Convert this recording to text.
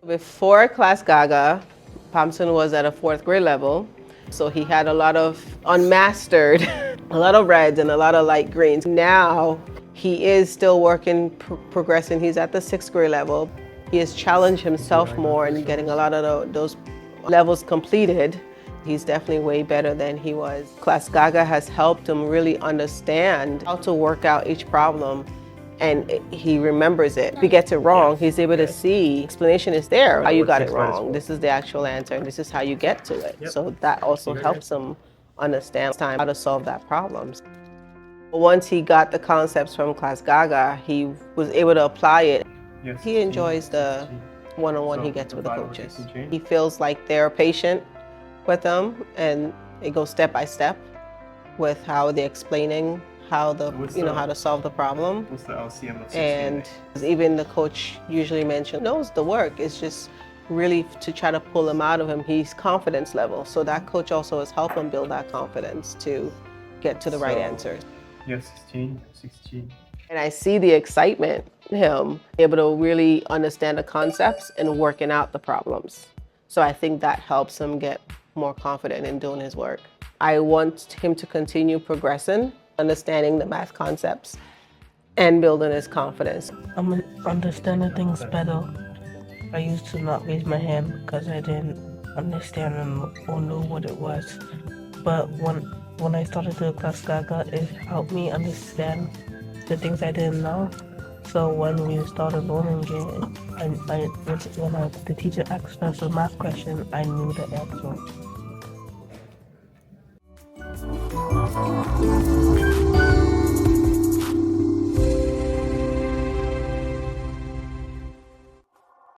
Before ClassGaga, Palmson was at a 4th grade level, so he had a lot of unmastered, a lot of reds and a lot of light greens. Now he is still working, progressing. He's at the 6th grade level. He has challenged himself more in getting a lot of those levels completed. He's definitely way better than he was. ClassGaga has helped him really understand how to work out each problem, and he remembers it. If he gets it wrong, he's able to see explanation is there, how you got it wrong. This is the actual answer, and this is how you get to it. So that also helps him understand how to solve that problem. Once he got the concepts from ClassGaga, he was able to apply it. He enjoys the one-on-one he gets with the coaches. He feels like they're patient with them, and it goes step by step with how they're explaining how how to solve the problem. And even the coach usually knows the work. It's just really to try to pull him out of him. He's confidence level, so that coach also has helped him build that confidence to get to the right answers. You're 16. And I see the excitement in him, able to really understand the concepts and working out the problems. So I think that helps him get more confident in doing his work. I want him to continue progressing, understanding the math concepts, and building his confidence. I'm understanding things better. I used to not raise my hand because I didn't understand or know what it was. But when I started to ClassGaga, it helped me understand the things I didn't know. So when we started learning it, when the teacher asked us a math question, I knew the answer.